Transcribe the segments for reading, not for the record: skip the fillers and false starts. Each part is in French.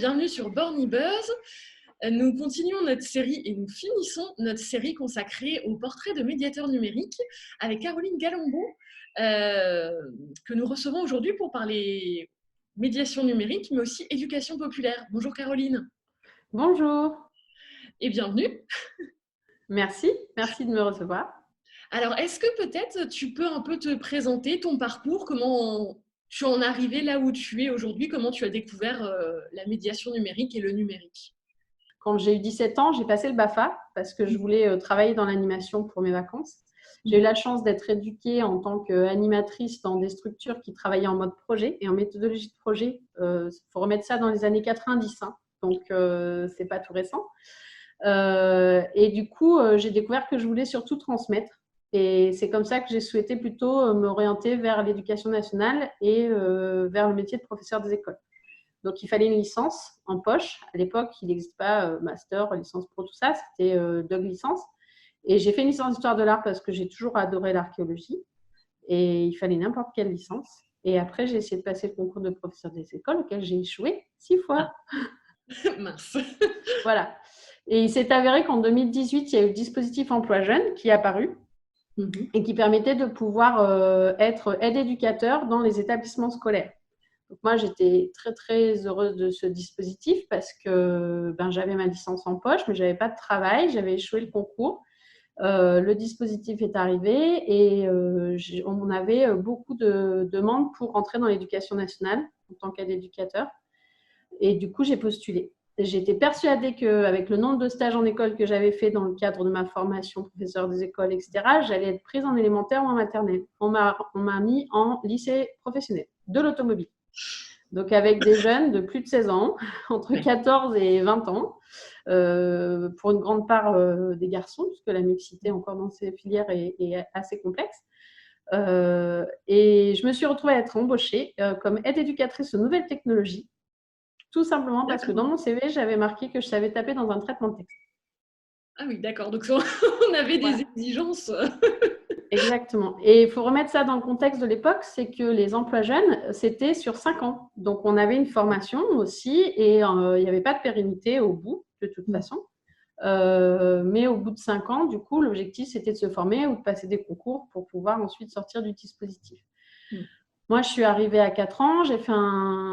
bienvenue sur Borny Buzz. Nous continuons notre série et nous finissons notre série consacrée au portrait de médiateur numérique avec Caroline Galombo, que nous recevons aujourd'hui pour parler médiation numérique, mais aussi éducation populaire. Bonjour Caroline. Bonjour. Et bienvenue. Merci de me recevoir. Alors, est-ce que peut-être tu peux un peu te présenter ton parcours, comment tu en es arrivé là où tu es aujourd'hui, comment tu as découvert la médiation numérique et le numérique? Quand j'ai eu 17 ans, j'ai passé le BAFA parce que je voulais travailler dans l'animation pour mes vacances. J'ai eu la chance d'être éduquée en tant qu'animatrice dans des structures qui travaillaient en mode projet et en méthodologie de projet. Il faut remettre ça dans les années 90, hein, donc c'est pas tout récent. Et du coup, j'ai découvert que je voulais surtout transmettre. Et c'est comme ça que j'ai souhaité plutôt m'orienter vers l'éducation nationale et vers le métier de professeur des écoles. Donc, il fallait une licence en poche. À l'époque, il n'existe pas master, licence pro, tout ça. C'était 2 licences. Et j'ai fait une licence d'histoire de l'art parce que j'ai toujours adoré l'archéologie. Et il fallait n'importe quelle licence. Et après, j'ai essayé de passer le concours de professeur des écoles auquel j'ai échoué 6 fois. Mince. Voilà. Et il s'est avéré qu'en 2018, il y a eu le dispositif Emploi Jeune qui est apparu et qui permettait de pouvoir être aide-éducateur dans les établissements scolaires. Donc moi, j'étais très, très heureuse de ce dispositif parce que j'avais ma licence en poche, mais je n'avais pas de travail, j'avais échoué le concours. Le dispositif est arrivé et on avait beaucoup de demandes pour entrer dans l'éducation nationale en tant qu'aide-éducateur. Et du coup, j'ai postulé. J'étais persuadée qu'avec le nombre de stages en école que j'avais fait dans le cadre de ma formation professeur des écoles, etc., j'allais être prise en élémentaire ou en maternelle. On m'a mis en lycée professionnel de l'automobile. Donc, avec des jeunes de plus de 16 ans, entre 14 et 20 ans, pour une grande part des garçons, puisque la mixité encore dans ces filières est assez complexe. Et je me suis retrouvée à être embauchée comme aide-éducatrice aux nouvelles technologies, tout simplement parce que dans mon CV, j'avais marqué que je savais taper dans un traitement de texte. Ah oui, d'accord. Donc, on avait des exigences. Exactement. Et il faut remettre ça dans le contexte de l'époque, c'est que les emplois jeunes, c'était sur 5 ans. Donc, on avait une formation aussi et il n'y avait pas de pérennité au bout, de toute façon. Mais au bout de 5 ans, du coup, l'objectif, c'était de se former ou de passer des concours pour pouvoir ensuite sortir du dispositif. Moi, je suis arrivée à 4 ans.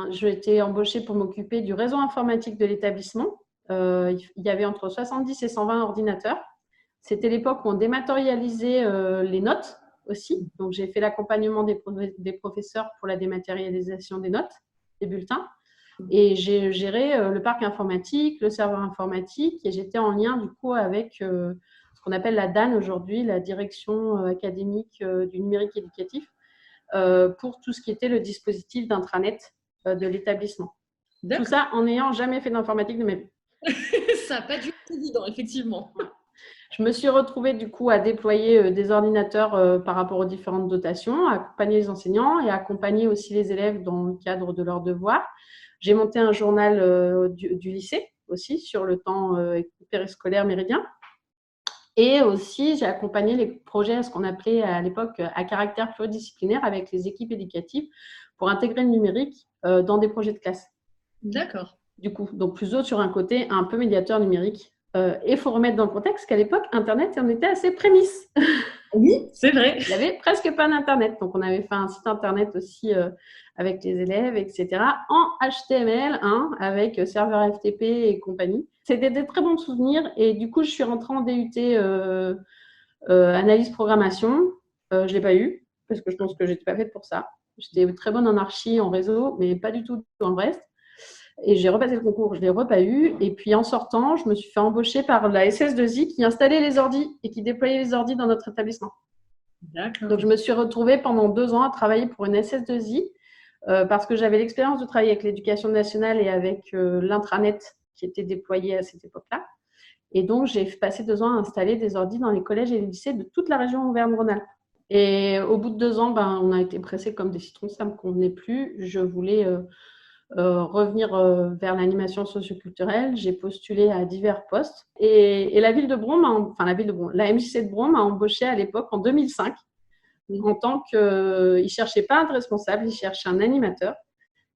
J'ai été embauchée pour m'occuper du réseau informatique de l'établissement. Il y avait entre 70 et 120 ordinateurs. C'était l'époque où on dématérialisait les notes aussi. Donc, j'ai fait l'accompagnement des professeurs pour la dématérialisation des notes, des bulletins. Et j'ai géré le parc informatique, le serveur informatique. Et j'étais en lien, du coup, avec ce qu'on appelle la DAN aujourd'hui, la direction académique du numérique éducatif, pour tout ce qui était le dispositif d'intranet de l'établissement. Tout ça en n'ayant jamais fait d'informatique de ma vie. Ça n'a pas dû être évident, effectivement. Je me suis retrouvée du coup à déployer des ordinateurs par rapport aux différentes dotations, à accompagner les enseignants et à accompagner aussi les élèves dans le cadre de leurs devoirs. J'ai monté un journal du lycée aussi sur le temps périscolaire méridien. Et aussi, j'ai accompagné les projets, ce qu'on appelait à l'époque à caractère pluridisciplinaire avec les équipes éducatives pour intégrer le numérique dans des projets de classe. D'accord. Du coup, donc plutôt sur un côté un peu médiateur numérique. Et il faut remettre dans le contexte qu'à l'époque, Internet en était assez prémisse. Oui, c'est vrai. Il n'y avait presque pas d'Internet. Donc, on avait fait un site Internet aussi avec les élèves, etc. en HTML, avec serveur FTP et compagnie. C'était des très bons souvenirs. Et du coup, je suis rentrée en DUT analyse programmation. Je ne l'ai pas eu parce que je pense que je n'étais pas faite pour ça. J'étais très bonne en archi, en réseau, mais pas du tout dans le reste. Et j'ai repassé le concours, je ne l'ai pas eu. Et puis en sortant, je me suis fait embaucher par la SS2I qui installait les ordis et qui déployait les ordis dans notre établissement. D'accord. Donc je me suis retrouvée pendant 2 ans à travailler pour une SS2I parce que j'avais l'expérience de travailler avec l'éducation nationale et avec l'intranet qui était déployé à cette époque-là. Et donc j'ai passé 2 ans à installer des ordis dans les collèges et les lycées de toute la région Auvergne-Rhône-Alpes. Et au bout de 2 ans, on a été pressés comme des citrons, ça ne me convenait plus. Je voulais revenir vers l'animation socioculturelle. J'ai postulé à divers postes. Et la ville de Bron, la MJC de Bron m'a embauchée à l'époque en 2005 en tant que... Ils ne cherchaient pas un responsable, ils cherchaient un animateur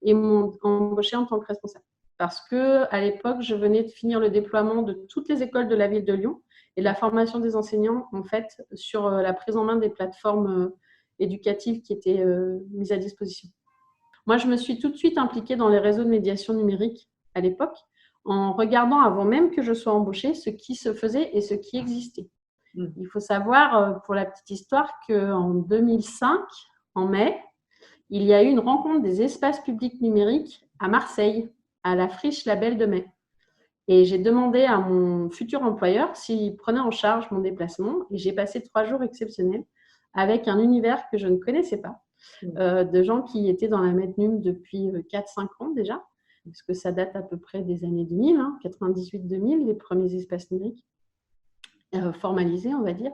et m'ont embauchée en tant que responsable. parce qu'à l'époque, je venais de finir le déploiement de toutes les écoles de la ville de Lyon et la formation des enseignants, en fait, sur la prise en main des plateformes éducatives qui étaient mises à disposition. Moi, je me suis tout de suite impliquée dans les réseaux de médiation numérique à l'époque, en regardant avant même que je sois embauchée ce qui se faisait et ce qui existait. Il faut savoir, pour la petite histoire, qu'en 2005, en mai, il y a eu une rencontre des espaces publics numériques à Marseille, à la Friche Label de Mai. Et j'ai demandé à mon futur employeur s'il prenait en charge mon déplacement. Et j'ai passé 3 jours exceptionnels avec un univers que je ne connaissais pas, de gens qui étaient dans la Mednum depuis 4-5 ans déjà, parce que ça date à peu près des années 2000, 98-2000, les premiers espaces numériques formalisés, on va dire.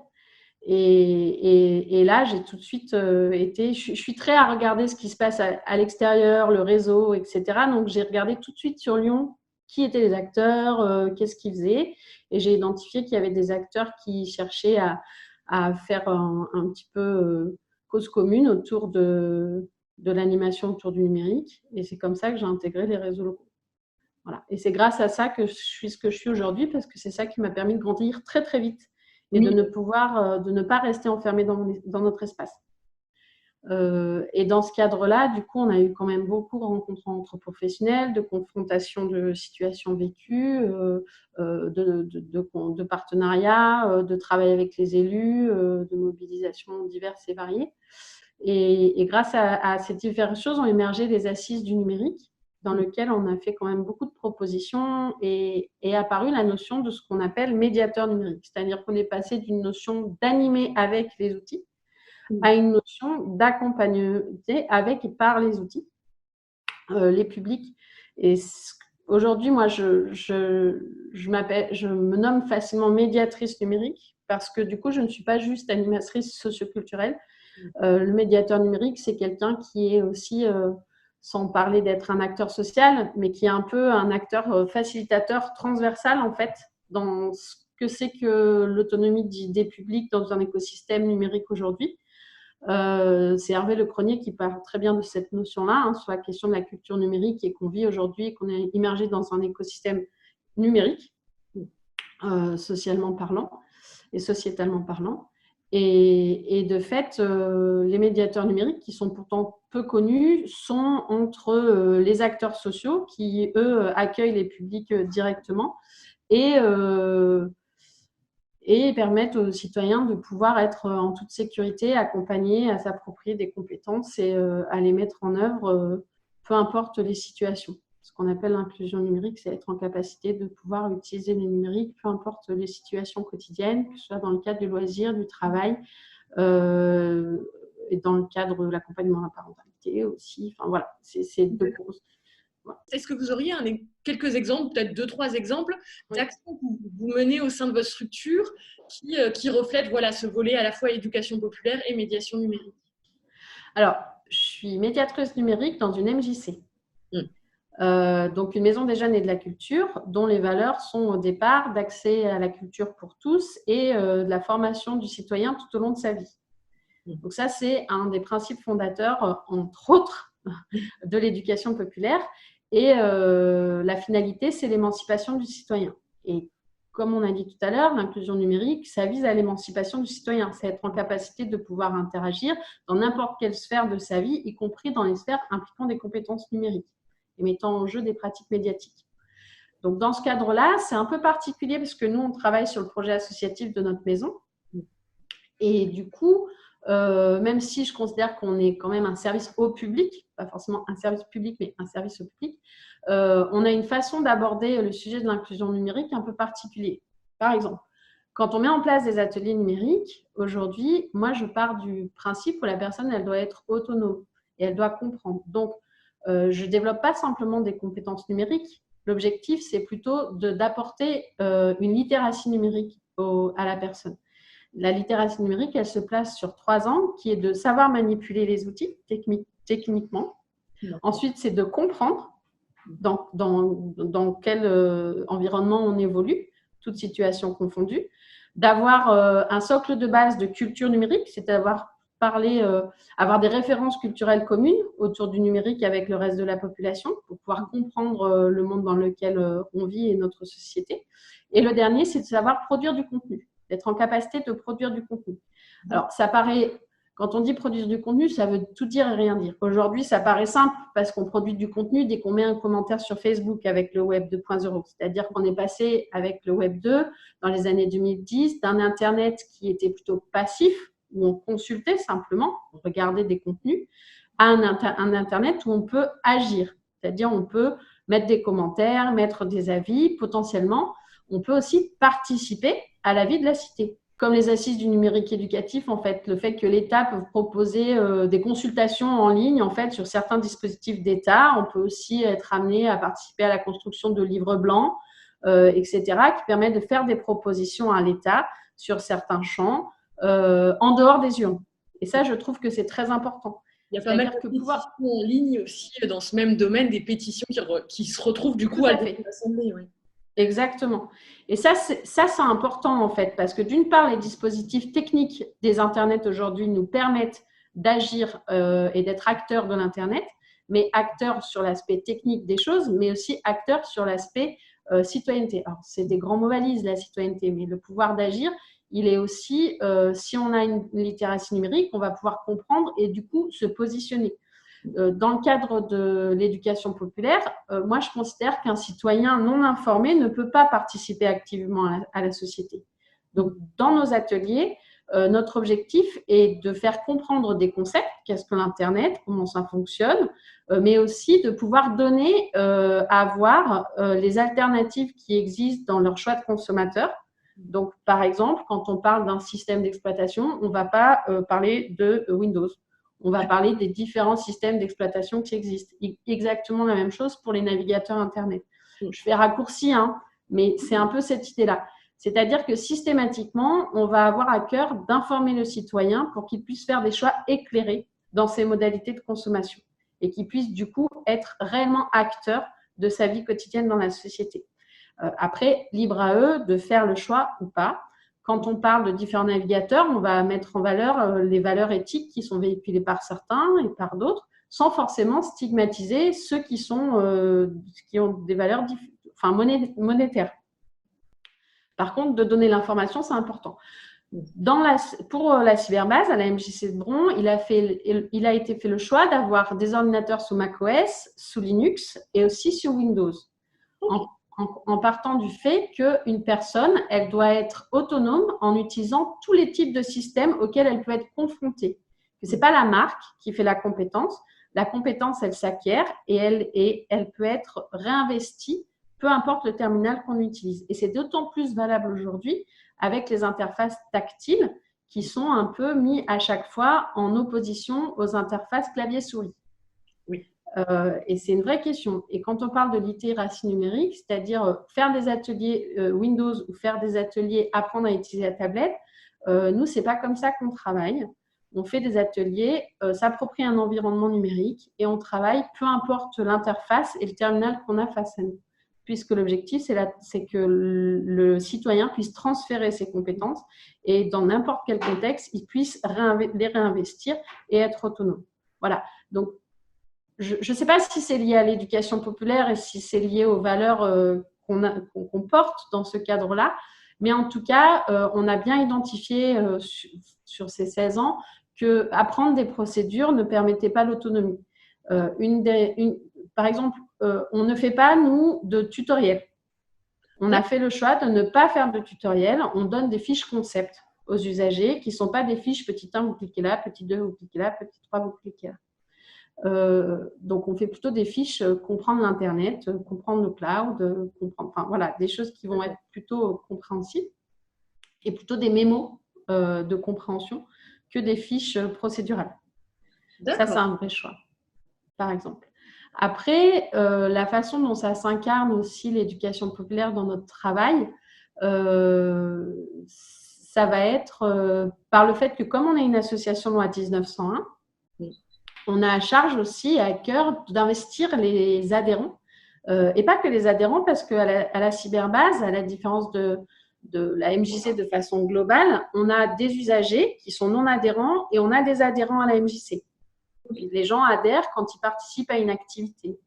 Et là, j'ai tout de suite été… Je suis très à regarder ce qui se passe à l'extérieur, le réseau, etc. Donc, j'ai regardé tout de suite sur Lyon qui étaient les acteurs, qu'est-ce qu'ils faisaient. Et j'ai identifié qu'il y avait des acteurs qui cherchaient à faire un petit peu cause commune autour de l'animation autour du numérique. Et c'est comme ça que j'ai intégré les réseaux locaux. Voilà. Et c'est grâce à ça que je suis ce que je suis aujourd'hui, parce que c'est ça qui m'a permis de grandir très, très vite et de ne pas rester enfermé dans notre espace. Et dans ce cadre-là, du coup, on a eu quand même beaucoup de rencontres entre professionnels, de confrontations de situations vécues, de partenariats, de travail avec les élus, de mobilisations diverses et variées. Et grâce à ces diverses choses ont émergé les assises du numérique, dans lequel on a fait quand même beaucoup de propositions et est apparue la notion de ce qu'on appelle médiateur numérique. C'est-à-dire qu'on est passé d'une notion d'animer avec les outils à une notion d'accompagner avec et par les outils, les publics. Et aujourd'hui, moi, je me nomme facilement médiatrice numérique parce que du coup, je ne suis pas juste animatrice socioculturelle. Le médiateur numérique, c'est quelqu'un qui est aussi… sans parler d'être un acteur social, mais qui est un peu un acteur facilitateur transversal, en fait, dans ce que c'est que l'autonomie des publics dans un écosystème numérique aujourd'hui. C'est Hervé Lecronier qui parle très bien de cette notion-là, sur la question de la culture numérique et qu'on vit aujourd'hui, qu'on est immergé dans un écosystème numérique, socialement parlant et sociétalement parlant. Et de fait, les médiateurs numériques, qui sont pourtant peu connus, sont entre les acteurs sociaux qui, eux, accueillent les publics directement et permettent aux citoyens de pouvoir être en toute sécurité, accompagnés à s'approprier des compétences et à les mettre en œuvre, peu importe les situations. Ce qu'on appelle l'inclusion numérique, c'est être en capacité de pouvoir utiliser le numérique, peu importe les situations quotidiennes, que ce soit dans le cadre du loisir, du travail, et dans le cadre de l'accompagnement à la parentalité aussi. Enfin voilà, c'est deux grosses. Voilà. Est-ce que vous auriez quelques exemples, peut-être 2-3 exemples d'actions que vous menez au sein de votre structure qui reflètent ce volet à la fois éducation populaire et médiation numérique? Alors, je suis médiatrice numérique dans une MJC. Donc une maison des jeunes et de la culture, dont les valeurs sont au départ d'accès à la culture pour tous et de la formation du citoyen tout au long de sa vie. Donc ça, c'est un des principes fondateurs, entre autres, de l'éducation populaire. Et la finalité, c'est l'émancipation du citoyen. Et comme on a dit tout à l'heure, l'inclusion numérique, ça vise à l'émancipation du citoyen. C'est être en capacité de pouvoir interagir dans n'importe quelle sphère de sa vie, y compris dans les sphères impliquant des compétences numériques et mettant en jeu des pratiques médiatiques. Donc, dans ce cadre-là, c'est un peu particulier parce que nous, on travaille sur le projet associatif de notre maison. Et du coup, même si je considère qu'on est quand même un service au public, pas forcément un service public, mais un service au public, on a une façon d'aborder le sujet de l'inclusion numérique un peu particulier. Par exemple, quand on met en place des ateliers numériques, aujourd'hui, moi, je pars du principe où la personne, elle doit être autonome et elle doit comprendre. Donc, je ne développe pas simplement des compétences numériques. L'objectif, c'est plutôt d'apporter une littératie numérique à la personne. La littératie numérique, elle se place sur 3 ans, qui est de savoir manipuler les outils techniquement. Ensuite, c'est de comprendre dans quel environnement on évolue, toute situation confondue. D'avoir un socle de base de culture numérique, c'est d'avoir avoir des références culturelles communes autour du numérique avec le reste de la population pour pouvoir comprendre le monde dans lequel on vit et notre société. Et le dernier, c'est de savoir produire du contenu, d'être en capacité de produire du contenu. Alors, ça paraît, quand on dit produire du contenu, ça veut tout dire et rien dire. Aujourd'hui, ça paraît simple parce qu'on produit du contenu dès qu'on met un commentaire sur Facebook avec le Web 2.0. C'est-à-dire qu'on est passé avec le Web 2 dans les années 2010 d'un Internet qui était plutôt passif, où on consultait simplement, on regardait des contenus, à un Internet où on peut agir. C'est-à-dire on peut mettre des commentaires, mettre des avis, potentiellement. On peut aussi participer à la vie de la cité. Comme les assises du numérique éducatif, en fait, le fait que l'État peut proposer des consultations en ligne, en fait, sur certains dispositifs d'État. On peut aussi être amené à participer à la construction de livres blancs, etc., qui permettent de faire des propositions à l'État sur certains champs, en dehors des urnes. Et ça, je trouve que c'est très important. Il y a pas mal de pétitions en ligne aussi dans ce même domaine, des pétitions qui se retrouvent du coup à l'Assemblée. Oui. Exactement. Et ça, c'est important en fait, parce que d'une part, les dispositifs techniques des Internets aujourd'hui nous permettent d'agir et d'être acteurs de l'Internet, mais acteurs sur l'aspect technique des choses, mais aussi acteurs sur l'aspect citoyenneté. Alors, c'est des grands mots valises, la citoyenneté, mais le pouvoir d'agir, il est aussi, si on a une littératie numérique, on va pouvoir comprendre et du coup se positionner. Dans le cadre de l'éducation populaire, moi, je considère qu'un citoyen non informé ne peut pas participer activement à la société. Donc, dans nos ateliers, notre objectif est de faire comprendre des concepts, qu'est-ce que l'Internet, comment ça fonctionne, mais aussi de pouvoir donner à voir les alternatives qui existent dans leur choix de consommateur. Donc, par exemple, quand on parle d'un système d'exploitation, on ne va pas parler de Windows. On va parler des différents systèmes d'exploitation qui existent. Exactement la même chose pour les navigateurs Internet. Je fais raccourci, hein, mais c'est un peu cette idée-là. C'est-à-dire que systématiquement, on va avoir à cœur d'informer le citoyen pour qu'il puisse faire des choix éclairés dans ses modalités de consommation et qu'il puisse du coup être réellement acteur de sa vie quotidienne dans la société. Après, libre à eux de faire le choix ou pas. Quand on parle de différents navigateurs, on va mettre en valeur les valeurs éthiques qui sont véhiculées par certains et par d'autres, sans forcément stigmatiser ceux qui ont des valeurs monétaires. Par contre, de donner l'information, c'est important. Pour la cyberbase, à la MJC de Bron, il a été fait le choix d'avoir des ordinateurs sous macOS, sous Linux et aussi sur Windows. En partant du fait qu'une personne, elle doit être autonome en utilisant tous les types de systèmes auxquels elle peut être confrontée. Ce n'est pas la marque qui fait la compétence. La compétence, elle s'acquiert et elle peut être réinvestie, peu importe le terminal qu'on utilise. Et c'est d'autant plus valable aujourd'hui avec les interfaces tactiles qui sont un peu mis à chaque fois en opposition aux interfaces clavier-souris. Oui. Et c'est une vraie question. Et quand on parle de littératie numérique, c'est-à-dire faire des ateliers Windows ou faire des ateliers apprendre à utiliser la tablette, nous, ce n'est pas comme ça qu'on travaille. On fait des ateliers, s'approprier un environnement numérique et on travaille, peu importe l'interface et le terminal qu'on a face à nous. Puisque l'objectif, c'est que le citoyen puisse transférer ses compétences et dans n'importe quel contexte, il puisse les réinvestir et être autonome. Voilà. Donc, je ne sais pas si c'est lié à l'éducation populaire et si c'est lié aux valeurs qu'on porte dans ce cadre-là, mais en tout cas, on a bien identifié sur ces 16 ans qu'apprendre des procédures ne permettait pas l'autonomie. Par exemple, on ne fait pas, nous, de tutoriel. On a fait le choix de ne pas faire de tutoriel. On donne des fiches concept aux usagers qui ne sont pas des fiches petit 1, vous cliquez là, petit 2, vous cliquez là, petit 3, vous cliquez là. Donc, on fait plutôt des fiches comprendre l'Internet, comprendre le cloud, voilà, des choses qui vont être plutôt compréhensibles et plutôt des mémos de compréhension que des fiches procédurales. Ça, c'est un vrai choix, par exemple. Après, la façon dont ça s'incarne aussi l'éducation populaire dans notre travail, ça va être par le fait que comme on est une association loi 1901, on a à charge aussi à cœur d'investir les adhérents, et pas que les adhérents, parce qu'à la cyberbase, à la différence de la MJC de façon globale, on a des usagers qui sont non adhérents et on a des adhérents à la MJC. Les gens adhèrent quand ils participent à une activité.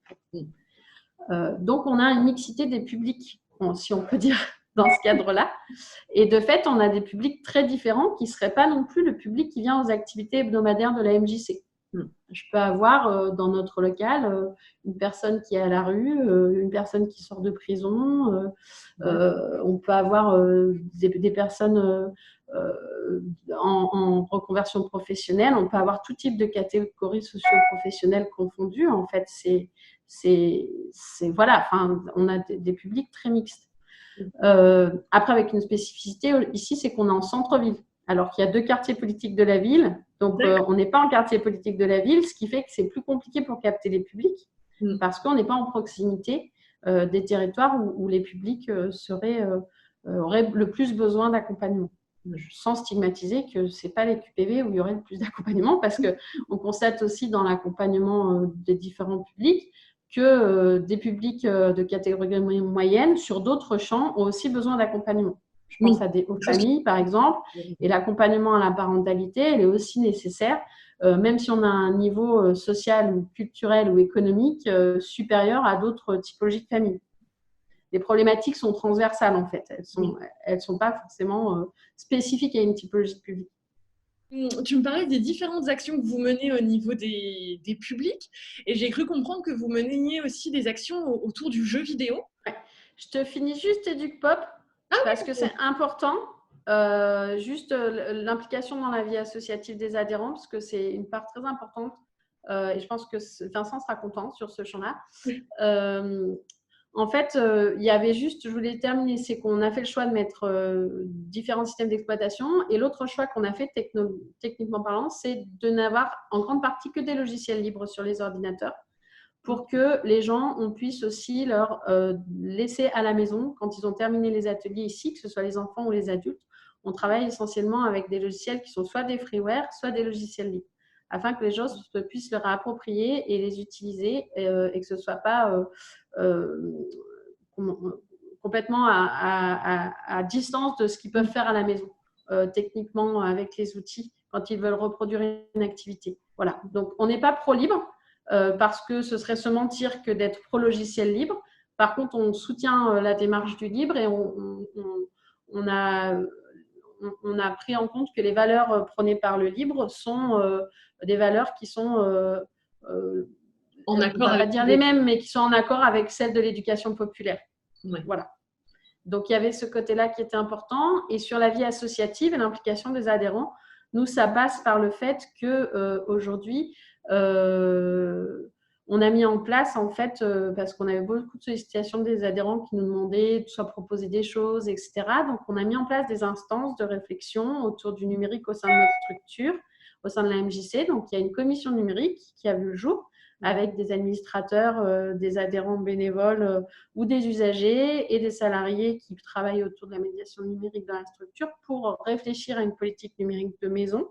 Donc, on a une mixité des publics, si on peut dire, dans ce cadre-là. Et de fait, on a des publics très différents qui ne seraient pas non plus le public qui vient aux activités hebdomadaires de la MJC. Je peux avoir dans notre local une personne qui est à la rue, une personne qui sort de prison. On peut avoir des personnes en reconversion professionnelle. On peut avoir tout type de catégories socio-professionnelles confondues. En fait, voilà. Enfin, on a des publics très mixtes. Après, avec une spécificité ici, c'est qu'on est en centre-ville. Alors qu'il y a 2 quartiers politiques de la ville. Donc, on n'est pas en quartier politique de la ville, ce qui fait que c'est plus compliqué pour capter les publics parce qu'on n'est pas en proximité des territoires où les publics auraient le plus besoin d'accompagnement. Sans stigmatiser que ce n'est pas les QPV où il y aurait le plus d'accompagnement parce qu'on constate aussi dans l'accompagnement des différents publics que des publics de catégorie moyenne sur d'autres champs ont aussi besoin d'accompagnement. Je pense aux familles, par exemple, et l'accompagnement à la parentalité, elle est aussi nécessaire, même si on a un niveau social ou culturel ou économique supérieur à d'autres typologies de familles. Les problématiques sont transversales, en fait. Elles sont pas forcément spécifiques à une typologie de public. Tu me parlais des différentes actions que vous menez au niveau des publics et j'ai cru comprendre que vous meniez aussi des actions autour du jeu vidéo. Ouais. Je te finis juste EducPop parce que c'est important. Juste l'implication dans la vie associative des adhérents parce que c'est une part très importante et je pense que Vincent sera content sur ce champ-là. Oui. En fait, il y avait juste, je voulais terminer, c'est qu'on a fait le choix de mettre différents systèmes d'exploitation et l'autre choix qu'on a fait, techniquement parlant, c'est de n'avoir en grande partie que des logiciels libres sur les ordinateurs pour que les gens, on puisse aussi leur laisser à la maison, quand ils ont terminé les ateliers ici, que ce soit les enfants ou les adultes, on travaille essentiellement avec des logiciels qui sont soit des freeware, soit des logiciels libres, afin que les gens puissent les réapproprier et les utiliser et que ce ne soit pas complètement à distance de ce qu'ils peuvent faire à la maison, techniquement avec les outils, quand ils veulent reproduire une activité. Voilà. Donc, on n'est pas pro-libre parce que ce serait se mentir que d'être pro-logiciel libre. Par contre, on soutient la démarche du libre et on a pris en compte que les valeurs prônées par le libre sont des valeurs qui sont en accord on va dire les mêmes, mais qui sont en accord avec celles de l'éducation populaire. Ouais. Voilà. Donc, il y avait ce côté-là qui était important. Et sur la vie associative et l'implication des adhérents, nous, ça passe par le fait qu'aujourd'hui, on a mis en place, en fait, parce qu'on avait beaucoup de sollicitations des adhérents qui nous demandaient soit proposer des choses, etc. Donc, on a mis en place des instances de réflexion autour du numérique au sein de notre structure, au sein de la MJC. Donc, il y a une commission numérique qui a vu le jour avec des administrateurs, des adhérents bénévoles ou des usagers et des salariés qui travaillent autour de la médiation numérique dans la structure pour réfléchir à une politique numérique de maison,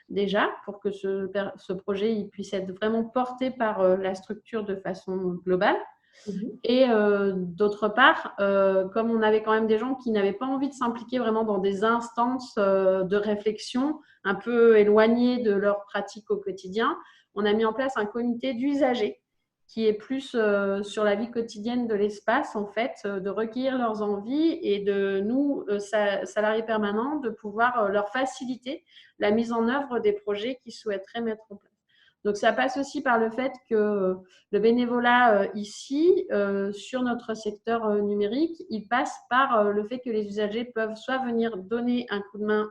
déjà, pour que ce projet il puisse être vraiment porté par la structure de façon globale. Et d'autre part, comme on avait quand même des gens qui n'avaient pas envie de s'impliquer vraiment dans des instances de réflexion un peu éloignées de leur pratique au quotidien, on a mis en place un comité d'usagers qui est plus sur la vie quotidienne de l'espace, en fait, de recueillir leurs envies et de nous, salariés permanents, de pouvoir leur faciliter la mise en œuvre des projets qu'ils souhaiteraient mettre en place. Donc, ça passe aussi par le fait que le bénévolat ici, sur notre secteur numérique, il passe par le fait que les usagers peuvent soit venir donner un coup de main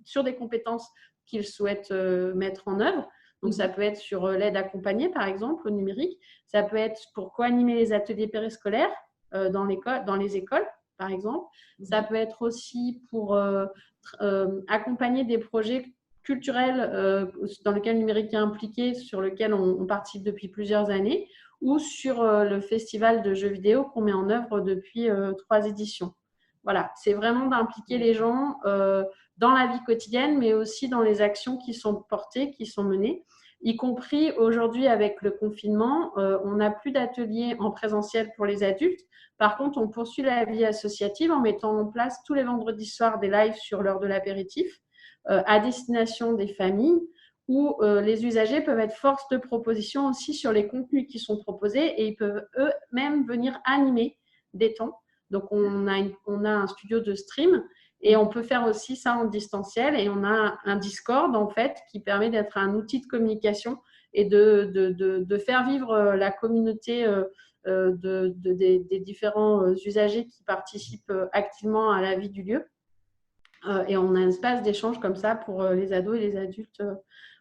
sur des compétences qu'ils souhaitent mettre en œuvre. Donc, ça peut être sur l'aide accompagnée, par exemple, au numérique. Ça peut être pour co-animer les ateliers périscolaires dans les écoles, par exemple. Ça peut être aussi pour accompagner des projets culturels dans lesquels le numérique est impliqué, sur lesquels on participe depuis plusieurs années, ou sur le festival de jeux vidéo qu'on met en œuvre depuis 3 éditions. Voilà, c'est vraiment d'impliquer les gens dans la vie quotidienne, mais aussi dans les actions qui sont portées, qui sont menées, y compris aujourd'hui avec le confinement. On n'a plus d'ateliers en présentiel pour les adultes. Par contre, on poursuit la vie associative en mettant en place tous les vendredis soirs des lives sur l'heure de l'apéritif à destination des familles où les usagers peuvent être force de proposition aussi sur les contenus qui sont proposés et ils peuvent eux-mêmes venir animer des temps. Donc, on a un studio de stream et on peut faire aussi ça en distanciel et on a un Discord en fait qui permet d'être un outil de communication et de faire vivre la communauté des différents usagers qui participent activement à la vie du lieu. Et on a un espace d'échange comme ça pour les ados et les adultes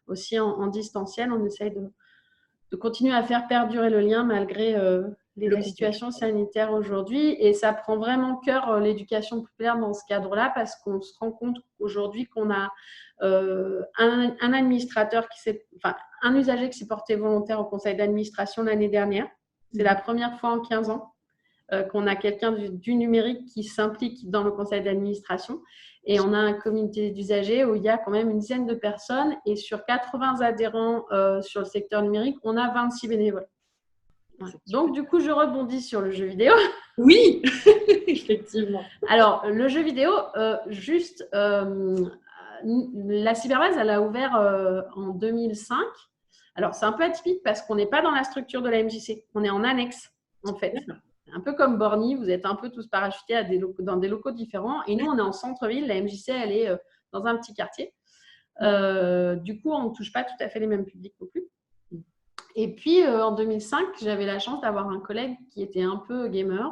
aussi en distanciel. On essaye de continuer à faire perdurer le lien malgré la situation sanitaire aujourd'hui. Et ça prend vraiment cœur l'éducation populaire dans ce cadre-là parce qu'on se rend compte aujourd'hui qu'on a un administrateur un usager qui s'est porté volontaire au conseil d'administration l'année dernière. C'est la première fois en 15 ans qu'on a quelqu'un du numérique qui s'implique dans le conseil d'administration. Et on a un comité d'usagers où il y a quand même une dizaine de personnes et sur 80 adhérents sur le secteur numérique, on a 26 bénévoles. Ouais. Donc, du coup, je rebondis sur le jeu vidéo. Oui, effectivement. Alors, le jeu vidéo, la Cyberbase, elle a ouvert en 2005. Alors, c'est un peu atypique parce qu'on n'est pas dans la structure de la MJC. On est en annexe, en fait. Un peu comme Borny, vous êtes un peu tous parachutés dans des locaux différents. Et nous, on est en centre-ville. La MJC, elle est dans un petit quartier. Du coup, on ne touche pas tout à fait les mêmes publics non plus. Et puis, en 2005, j'avais la chance d'avoir un collègue qui était un peu gamer.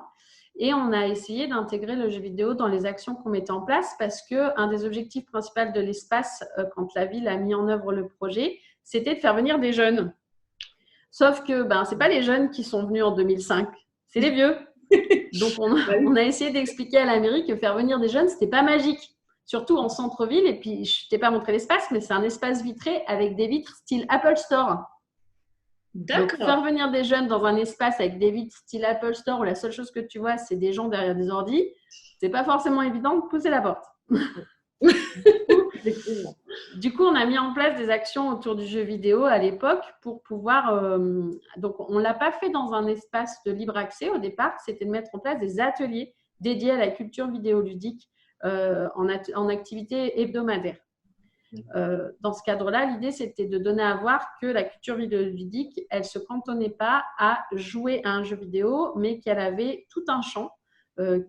Et on a essayé d'intégrer le jeu vidéo dans les actions qu'on mettait en place parce qu'un des objectifs principaux de l'espace, quand la ville a mis en œuvre le projet, c'était de faire venir des jeunes. Sauf que ce n'est pas les jeunes qui sont venus en 2005. C'est les vieux. Donc, on a essayé d'expliquer à la mairie que faire venir des jeunes, ce n'était pas magique. Surtout en centre-ville. Et puis, je ne t'ai pas montré l'espace, mais c'est un espace vitré avec des vitres style Apple Store. Donc, faire venir des jeunes dans un espace avec des vitres style Apple Store où la seule chose que tu vois, c'est des gens derrière des ordis, ce n'est pas forcément évident de pousser la porte. Du coup, on a mis en place des actions autour du jeu vidéo à l'époque pour pouvoir… donc, on ne l'a pas fait dans un espace de libre accès au départ, c'était de mettre en place des ateliers dédiés à la culture vidéoludique en activité hebdomadaire. Dans ce cadre-là, l'idée, c'était de donner à voir que la culture vidéoludique, elle ne se cantonnait pas à jouer à un jeu vidéo, mais qu'elle avait tout un champ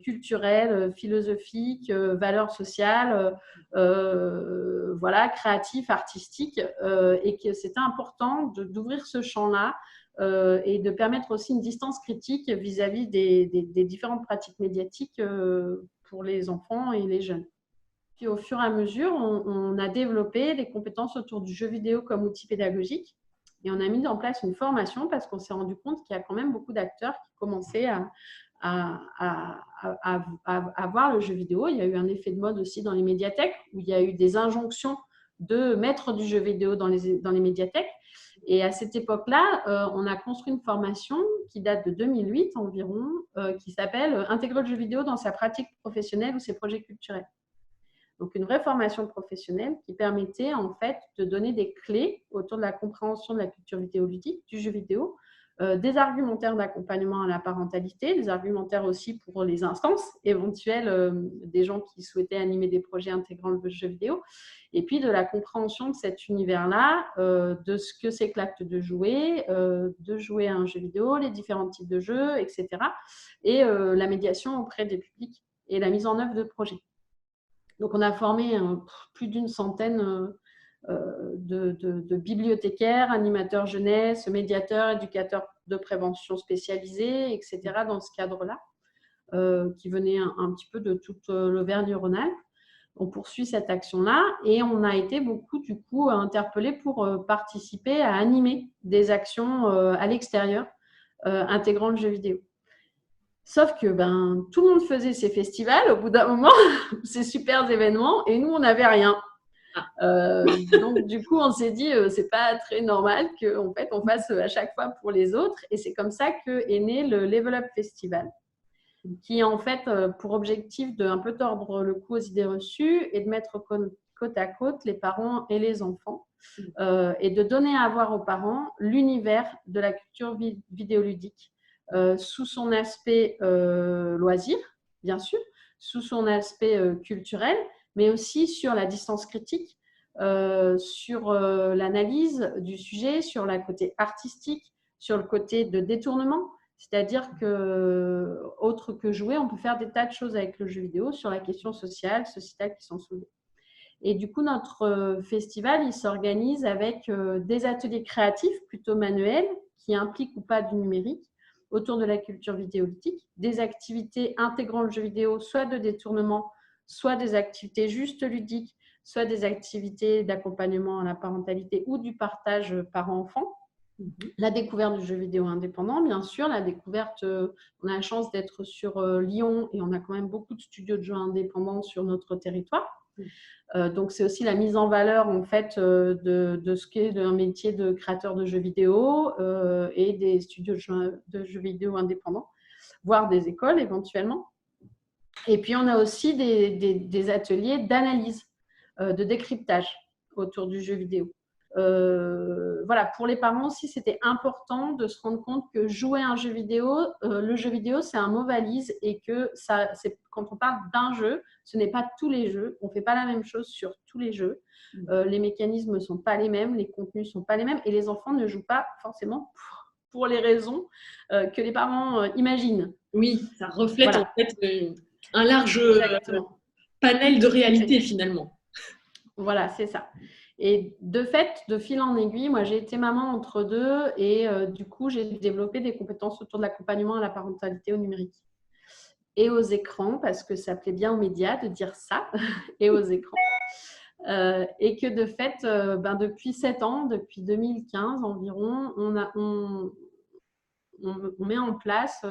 culturel, philosophique, valeurs sociales, créatif, artistique, et que c'était important d'ouvrir ce champ-là et de permettre aussi une distance critique vis-à-vis des différentes pratiques médiatiques pour les enfants et les jeunes. Puis au fur et à mesure, on a développé des compétences autour du jeu vidéo comme outil pédagogique et on a mis en place une formation parce qu'on s'est rendu compte qu'il y a quand même beaucoup d'acteurs qui commençaient à voir le jeu vidéo. Il y a eu un effet de mode aussi dans les médiathèques où il y a eu des injonctions de mettre du jeu vidéo dans les médiathèques. Et à cette époque-là, on a construit une formation qui date de 2008 environ, qui s'appelle « Intégrer le jeu vidéo dans sa pratique professionnelle ou ses projets culturels ». Donc, une vraie formation professionnelle qui permettait en fait de donner des clés autour de la compréhension de la culture vidéoludique, du jeu vidéo, des argumentaires d'accompagnement à la parentalité, des argumentaires aussi pour les instances éventuelles des gens qui souhaitaient animer des projets intégrant le jeu vidéo, et puis de la compréhension de cet univers-là, de ce que c'est que l'acte de jouer à un jeu vidéo, les différents types de jeux, etc. Et la médiation auprès des publics et la mise en œuvre de projets. Donc, on a formé plus d'une centaine de bibliothécaires, animateurs jeunesse, médiateurs, éducateurs de prévention spécialisés, etc. dans ce cadre-là, qui venaient un petit peu de toute l'Auvergne-Rhône-Alpes. On poursuit cette action-là et on a été beaucoup, du coup, interpellés pour participer à animer des actions à l'extérieur intégrant le jeu vidéo. Sauf que tout le monde faisait ses festivals au bout d'un moment, ces super événements, et nous, on n'avait rien. Donc, du coup, on s'est dit, c'est pas très normal qu'en fait, on fasse à chaque fois pour les autres. Et c'est comme ça qu'est né le Level Up Festival, qui a en fait pour objectif de un peu tordre le cou aux idées reçues et de mettre côte à côte les parents et les enfants et de donner à voir aux parents l'univers de la culture vidéoludique. Sous son aspect loisir, bien sûr, sous son aspect culturel, mais aussi sur la distance critique, sur l'analyse du sujet, sur le côté artistique, sur le côté de détournement. C'est-à-dire que, autre que jouer, on peut faire des tas de choses avec le jeu vidéo sur la question sociale, sociétale qui sont soulevées. Et du coup, notre festival, il s'organise avec des ateliers créatifs, plutôt manuels, qui impliquent ou pas du numérique, autour de la culture vidéoludique, des activités intégrant le jeu vidéo, soit de détournement, soit des activités juste ludiques, soit des activités d'accompagnement à la parentalité ou du partage parent-enfant. La découverte du jeu vidéo indépendant, bien sûr, la découverte, on a la chance d'être sur Lyon et on a quand même beaucoup de studios de jeux indépendants sur notre territoire. Donc, c'est aussi la mise en valeur en fait de ce qu'est un métier de créateur de jeux vidéo et des studios de jeux vidéo indépendants, voire des écoles éventuellement. Et puis, on a aussi des ateliers d'analyse, de décryptage autour du jeu vidéo. Voilà, pour les parents aussi, c'était important de se rendre compte que jouer à un jeu vidéo, le jeu vidéo, c'est un mot valise et que quand on parle d'un jeu, ce n'est pas tous les jeux. On ne fait pas la même chose sur tous les jeux. Les mécanismes ne sont pas les mêmes, les contenus ne sont pas les mêmes et les enfants ne jouent pas forcément pour les raisons que les parents imaginent. Oui, ça reflète en fait un large panel de réalité finalement. Voilà, c'est ça. Et de fait, de fil en aiguille, moi j'ai été maman entre deux et du coup j'ai développé des compétences autour de l'accompagnement à la parentalité au numérique et aux écrans, parce que ça plaît bien aux médias de dire ça, et aux écrans. Et que de fait, depuis 7 ans, depuis 2015 environ, on met en place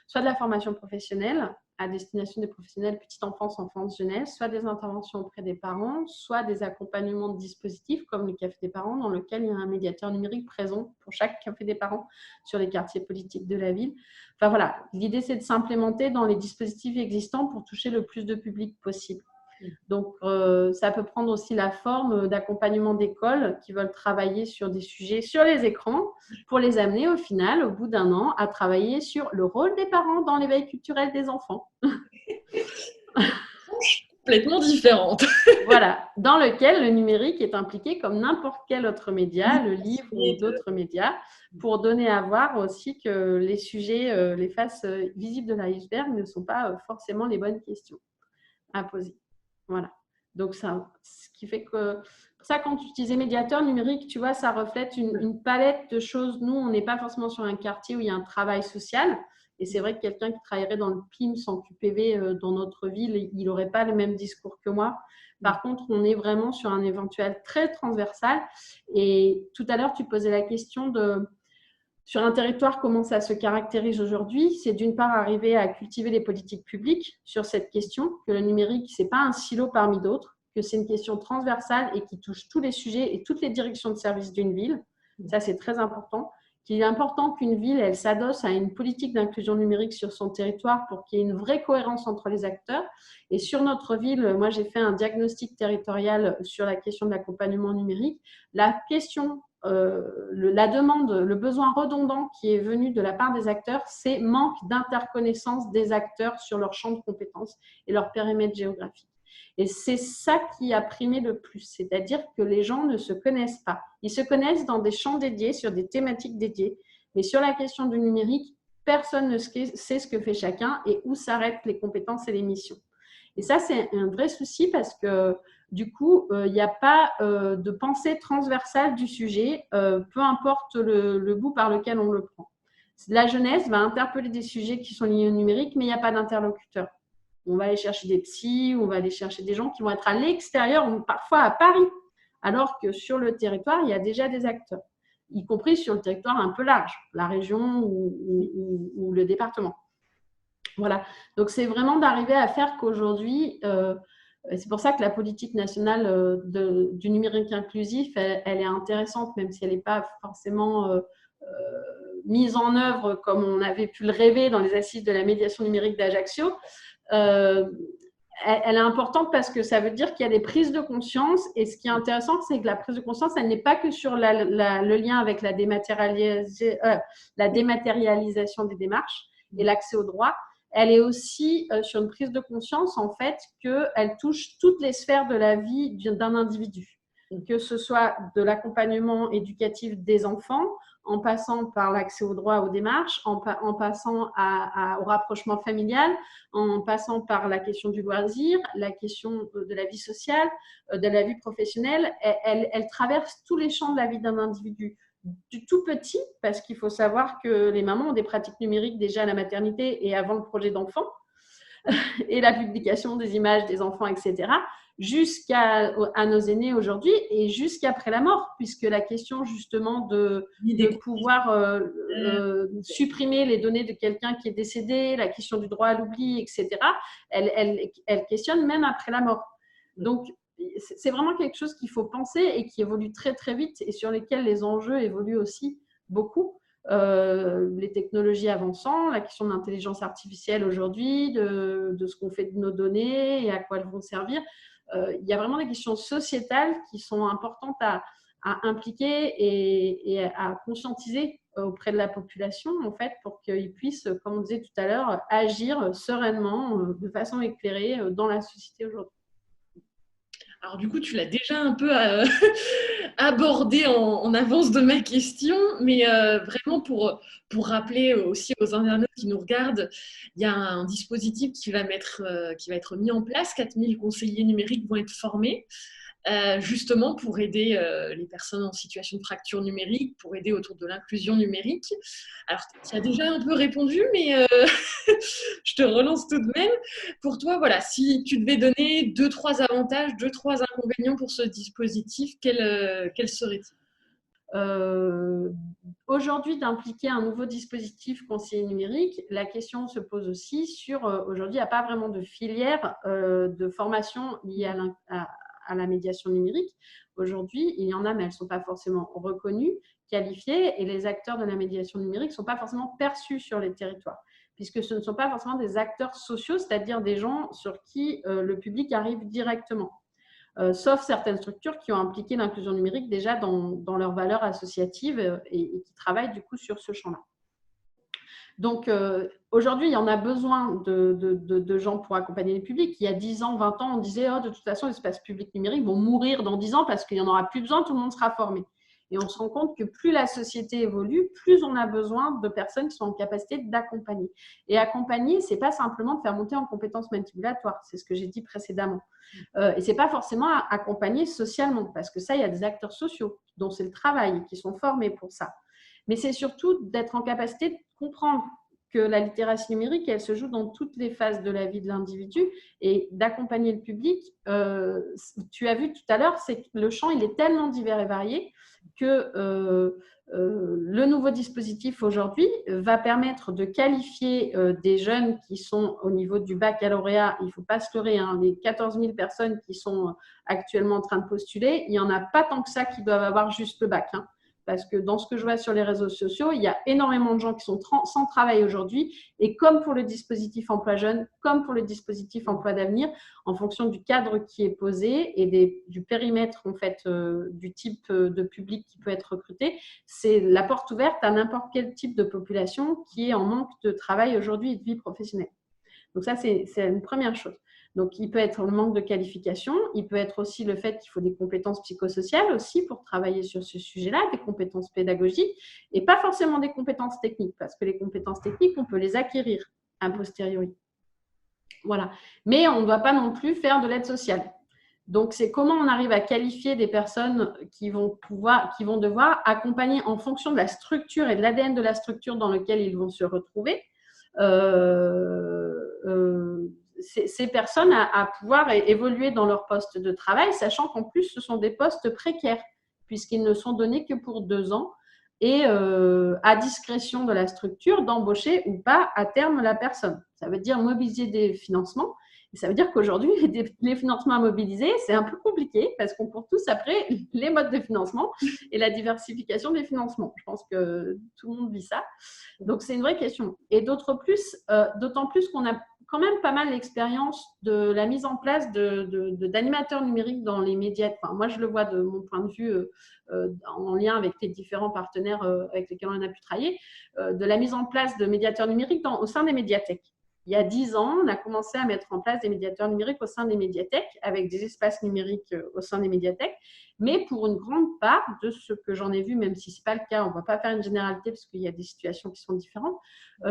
soit de la formation professionnelle à destination des professionnels petite enfance, enfance, jeunesse, soit des interventions auprès des parents, soit des accompagnements de dispositifs comme le Café des parents, dans lequel il y a un médiateur numérique présent pour chaque Café des parents sur les quartiers politiques de la ville. Enfin voilà, l'idée c'est de s'implémenter dans les dispositifs existants pour toucher le plus de public possible. Donc, ça peut prendre aussi la forme d'accompagnement d'écoles qui veulent travailler sur des sujets sur les écrans pour les amener au final, au bout d'un an, à travailler sur le rôle des parents dans l'éveil culturel des enfants. Complètement différente. Voilà, dans lequel le numérique est impliqué comme n'importe quel autre média, le livre ou d'autres médias, pour donner à voir aussi que les sujets, les faces visibles de l'iceberg ne sont pas forcément les bonnes questions à poser. Voilà. Donc, ça, ce qui fait que ça, quand tu disais médiateur numérique, tu vois, ça reflète une palette de choses. Nous, on n'est pas forcément sur un quartier où il y a un travail social. Et c'est vrai que quelqu'un qui travaillerait dans le PIMS en QPV dans notre ville, il n'aurait pas le même discours que moi. Par contre, on est vraiment sur un éventuel très transversal. Et tout à l'heure, tu posais la question de... Sur un territoire, comment ça se caractérise aujourd'hui? C'est d'une part arriver à cultiver les politiques publiques sur cette question, que le numérique, ce n'est pas un silo parmi d'autres, que c'est une question transversale et qui touche tous les sujets et toutes les directions de service d'une ville. Ça, c'est très important. Qu'il est important qu'une ville, elle s'adosse à une politique d'inclusion numérique sur son territoire pour qu'il y ait une vraie cohérence entre les acteurs. Et sur notre ville, moi, j'ai fait un diagnostic territorial sur la question de l'accompagnement numérique. La question la demande, le besoin redondant qui est venu de la part des acteurs, c'est manque d'interconnaissance des acteurs sur leur champ de compétences et leur périmètre géographique. Et c'est ça qui a primé le plus, c'est-à-dire que les gens ne se connaissent pas. Ils se connaissent dans des champs dédiés, sur des thématiques dédiées, mais sur la question du numérique, personne ne sait ce que fait chacun et où s'arrêtent les compétences et les missions. Et ça, c'est un vrai souci parce que du coup, il n'y a pas de pensée transversale du sujet, peu importe le bout par lequel on le prend. La jeunesse va interpeller des sujets qui sont liés au numérique, mais il n'y a pas d'interlocuteur. On va aller chercher des psys, on va aller chercher des gens qui vont être à l'extérieur, parfois à Paris, alors que sur le territoire, il y a déjà des acteurs, y compris sur le territoire un peu large, la région ou le département. Voilà, donc c'est vraiment d'arriver à faire qu'aujourd'hui, c'est pour ça que la politique nationale du numérique inclusif, elle est intéressante, même si elle n'est pas forcément mise en œuvre comme on avait pu le rêver dans les assises de la médiation numérique d'Ajaccio. Elle est importante parce que ça veut dire qu'il y a des prises de conscience et ce qui est intéressant, c'est que la prise de conscience, elle n'est pas que sur le lien avec la dématérialisation des démarches et l'accès aux droits. Elle est aussi sur une prise de conscience, en fait, qu'elle touche toutes les sphères de la vie d'un individu. que ce soit de l'accompagnement éducatif des enfants, en passant par l'accès au droit aux démarches, en passant au rapprochement familial, en passant par la question du loisir, la question de la vie sociale, de la vie professionnelle. Elle traverse tous les champs de la vie d'un individu. Du tout petit, parce qu'il faut savoir que les mamans ont des pratiques numériques déjà à la maternité et avant le projet d'enfant, et la publication des images des enfants, etc., jusqu'à nos aînés aujourd'hui et jusqu'après la mort, puisque la question justement de pouvoir supprimer les données de quelqu'un qui est décédé, la question du droit à l'oubli, etc., elle questionne même après la mort. Donc, c'est vraiment quelque chose qu'il faut penser et qui évolue très très vite et sur lesquels les enjeux évoluent aussi beaucoup. Les technologies avançant, la question de l'intelligence artificielle aujourd'hui, de ce qu'on fait de nos données et à quoi elles vont servir. Il y a vraiment des questions sociétales qui sont importantes à impliquer et à conscientiser auprès de la population, en fait, pour qu'ils puissent, comme on disait tout à l'heure, agir sereinement, de façon éclairée dans la société aujourd'hui. Alors du coup, tu l'as déjà un peu abordé en avance de ma question, mais vraiment pour rappeler aussi aux internautes qui nous regardent, il y a un dispositif qui va être mis en place. 4000 conseillers numériques vont être formés. Justement pour aider les personnes en situation de fracture numérique, pour aider autour de l'inclusion numérique. Alors, tu as déjà un peu répondu, mais je te relance tout de même. Pour toi, voilà, si tu devais donner 2-3 avantages, 2-3 inconvénients pour ce dispositif, quels seraient-ils ? Aujourd'hui, d'impliquer un nouveau dispositif conseiller numérique, la question se pose aussi sur, aujourd'hui, il n'y a pas vraiment de filière de formation liée à la médiation numérique. Aujourd'hui, il y en a, mais elles ne sont pas forcément reconnues, qualifiées, et les acteurs de la médiation numérique ne sont pas forcément perçus sur les territoires, puisque ce ne sont pas forcément des acteurs sociaux, c'est-à-dire des gens sur qui le public arrive directement. Sauf certaines structures qui ont impliqué l'inclusion numérique déjà dans leurs valeurs associatives et qui travaillent du coup sur ce champ-là. Donc, aujourd'hui, il y en a besoin de gens pour accompagner les publics. Il y a 10 ans, 20 ans, on disait de toute façon, les espaces publics numériques vont mourir dans 10 ans parce qu'il n'y en aura plus besoin, tout le monde sera formé. Et on se rend compte que plus la société évolue, plus on a besoin de personnes qui sont en capacité d'accompagner. Et accompagner, ce n'est pas simplement de faire monter en compétences manipulatoires, c'est ce que j'ai dit précédemment. Et ce n'est pas forcément accompagner socialement, parce que ça, il y a des acteurs sociaux dont c'est le travail, qui sont formés pour ça. Mais c'est surtout d'être en capacité de comprendre que la littératie numérique, elle se joue dans toutes les phases de la vie de l'individu et d'accompagner le public. Tu as vu tout à l'heure, c'est que le champ, il est tellement divers et varié que le nouveau dispositif aujourd'hui va permettre de qualifier des jeunes qui sont au niveau du baccalauréat. Il ne faut pas se leurrer, les 14 000 personnes qui sont actuellement en train de postuler, il n'y en a pas tant que ça qui doivent avoir juste le bac. Parce que dans ce que je vois sur les réseaux sociaux, il y a énormément de gens qui sont sans travail aujourd'hui. Et comme pour le dispositif emploi jeune, comme pour le dispositif emploi d'avenir, en fonction du cadre qui est posé et du périmètre en fait, du type de public qui peut être recruté, c'est la porte ouverte à n'importe quel type de population qui est en manque de travail aujourd'hui et de vie professionnelle. Donc ça, c'est une première chose. Donc, il peut être le manque de qualification, il peut être aussi le fait qu'il faut des compétences psychosociales aussi pour travailler sur ce sujet-là, des compétences pédagogiques et pas forcément des compétences techniques, parce que les compétences techniques, on peut les acquérir a posteriori. Voilà. Mais on ne doit pas non plus faire de l'aide sociale. Donc, c'est comment on arrive à qualifier des personnes qui vont devoir accompagner en fonction de la structure et de l'ADN de la structure dans laquelle ils vont se retrouver. Ces personnes à pouvoir évoluer dans leur poste de travail, sachant qu'en plus, ce sont des postes précaires, puisqu'ils ne sont donnés que pour 2 ans et à discrétion de la structure d'embaucher ou pas à terme la personne. Ça veut dire mobiliser des financements. Et ça veut dire qu'aujourd'hui, les financements à mobiliser, c'est un peu compliqué parce qu'on court tous après les modes de financement et la diversification des financements. Je pense que tout le monde vit ça. Donc, c'est une vraie question. Et d'autant plus qu'on a quand même pas mal l'expérience de la mise en place d'animateurs numériques dans les médias. Enfin, moi, je le vois de mon point de vue en lien avec les différents partenaires avec lesquels on a pu travailler, de la mise en place de médiateurs numériques au sein des médiathèques. il y a 10 ans, on a commencé à mettre en place des médiateurs numériques au sein des médiathèques, avec des espaces numériques au sein des médiathèques. Mais pour une grande part de ce que j'en ai vu, même si ce n'est pas le cas, on ne va pas faire une généralité parce qu'il y a des situations qui sont différentes,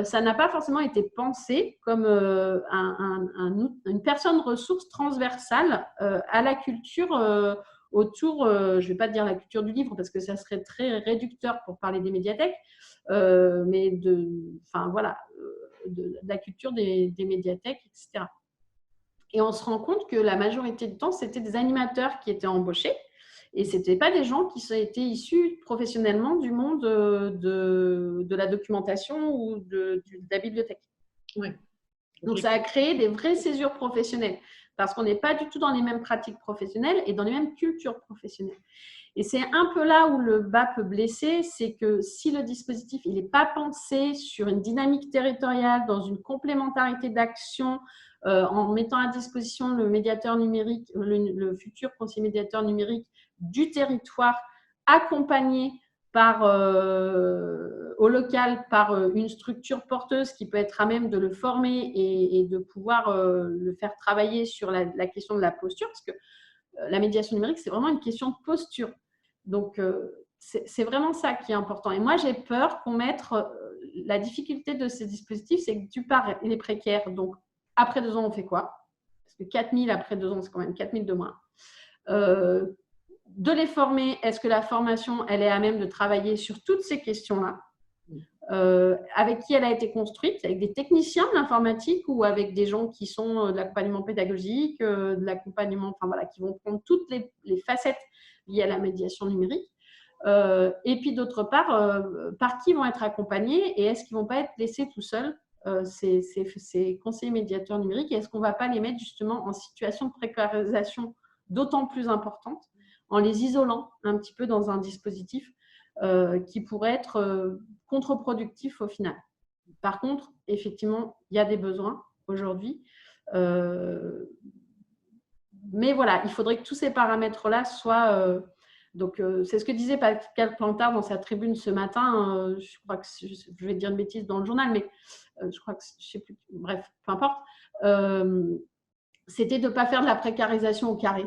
ça n'a pas forcément été pensé comme une personne ressource transversale à la culture autour, je ne vais pas dire la culture du livre parce que ça serait très réducteur pour parler des médiathèques, mais de la culture des médiathèques, etc. Et on se rend compte que la majorité du temps, c'était des animateurs qui étaient embauchés et ce n'étaient pas des gens qui étaient issus professionnellement du monde de la documentation ou de la bibliothèque. Ouais. Donc, ça a créé des vraies césures professionnelles parce qu'on n'est pas du tout dans les mêmes pratiques professionnelles et dans les mêmes cultures professionnelles. Et c'est un peu là où le bas peut blesser, c'est que si le dispositif n'est pas pensé sur une dynamique territoriale, dans une complémentarité d'action, en mettant à disposition le médiateur numérique, le futur conseiller médiateur numérique du territoire, accompagné au local par une structure porteuse qui peut être à même de le former et de pouvoir le faire travailler sur la question de la posture, parce que la médiation numérique, c'est vraiment une question de posture. Donc, c'est vraiment ça qui est important. Et moi, j'ai peur qu'on mette la difficulté de ces dispositifs, c'est que tu pars, il est précaire. Donc, après 2 ans, on fait quoi? Parce que 4 000 après 2 ans, c'est quand même 4 000 de moins. De les former, est-ce que la formation, elle est à même de travailler sur toutes ces questions-là? Avec qui elle a été construite, avec des techniciens de l'informatique ou avec des gens qui sont de l'accompagnement pédagogique, de l'accompagnement, enfin voilà, qui vont prendre toutes les facettes liées à la médiation numérique. Et puis d'autre part, par qui vont être accompagnés et est-ce qu'ils ne vont pas être laissés tout seuls, ces conseillers médiateurs numériques, et est-ce qu'on ne va pas les mettre justement en situation de précarisation d'autant plus importante en les isolant un petit peu dans un dispositif qui pourrait être contre-productif au final. Par contre, effectivement, il y a des besoins aujourd'hui. Mais voilà, il faudrait que tous ces paramètres-là soient… c'est ce que disait Pascal Plantard dans sa tribune ce matin. Je crois que je vais dire une bêtise dans le journal, mais je crois que je ne sais plus. Bref, peu importe. C'était de ne pas faire de la précarisation au carré.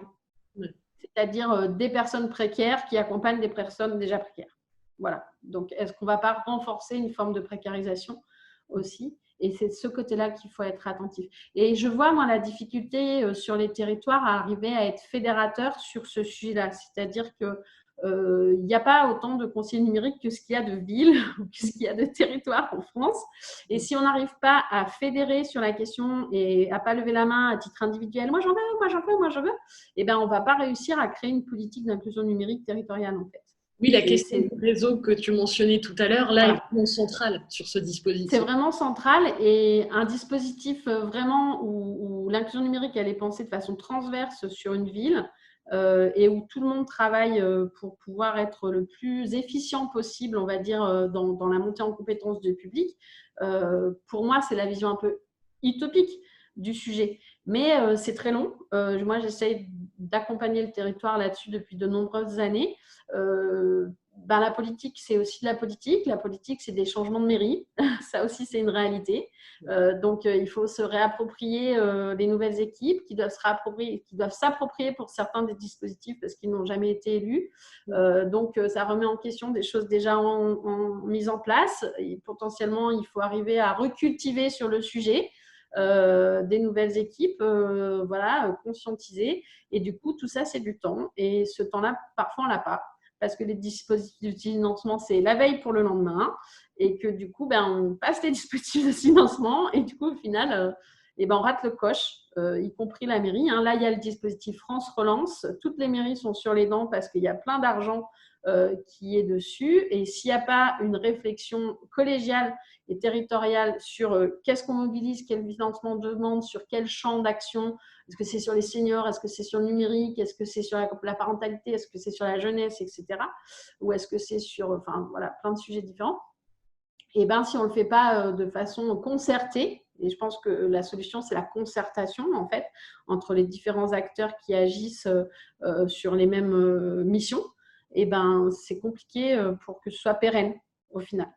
Oui. C'est-à-dire des personnes précaires qui accompagnent des personnes déjà précaires. Voilà. Donc, est-ce qu'on ne va pas renforcer une forme de précarisation aussi? Et c'est de ce côté-là qu'il faut être attentif. Et je vois, moi, la difficulté sur les territoires à arriver à être fédérateur sur ce sujet-là. C'est-à-dire qu'il n'y a pas autant de conseillers numériques que ce qu'il y a de villes ou que ce qu'il y a de territoires en France. Et si on n'arrive pas à fédérer sur la question et à ne pas lever la main à titre individuel, moi j'en veux, moi j'en veux, moi j'en veux, eh bien, on ne va pas réussir à créer une politique d'inclusion numérique territoriale, en fait. Oui, la question du réseau que tu mentionnais tout à l'heure, là, voilà, est vraiment centrale sur ce dispositif. C'est vraiment central et un dispositif vraiment où l'inclusion numérique, elle est pensée de façon transverse sur une ville et où tout le monde travaille pour pouvoir être le plus efficient possible, on va dire, dans la montée en compétences du public. Pour moi, c'est la vision un peu utopique du sujet. Mais c'est très long. Moi, j'essaye d'accompagner le territoire là-dessus depuis de nombreuses années. La politique, c'est aussi de la politique. La politique, c'est des changements de mairie. Ça aussi, c'est une réalité. Donc, il faut se réapproprier les nouvelles équipes qui doivent s'approprier pour certains des dispositifs parce qu'ils n'ont jamais été élus. Donc, ça remet en question des choses déjà mises en place. Et potentiellement, il faut arriver à recultiver sur le sujet. Des nouvelles équipes, conscientisées. Et du coup, tout ça, c'est du temps. Et ce temps-là, parfois, on ne l'a pas. Parce que les dispositifs de financement, c'est la veille pour le lendemain. Et que du coup, on passe les dispositifs de financement. Et du coup, au final, on rate le coche, y compris la mairie. Là, il y a le dispositif France Relance. Toutes les mairies sont sur les dents parce qu'il y a plein d'argent qui est dessus. Et s'il n'y a pas une réflexion collégiale et territoriale sur qu'est-ce qu'on mobilise, quel financement on demande, sur quel champ d'action, est-ce que c'est sur les seniors, est-ce que c'est sur le numérique, est-ce que c'est sur la parentalité, est-ce que c'est sur la jeunesse, etc. Ou est-ce que c'est sur plein de sujets différents. Et si on ne le fait pas de façon concertée, et je pense que la solution, c'est la concertation, en fait, entre les différents acteurs qui agissent sur les mêmes missions, c'est compliqué pour que ce soit pérenne, au final.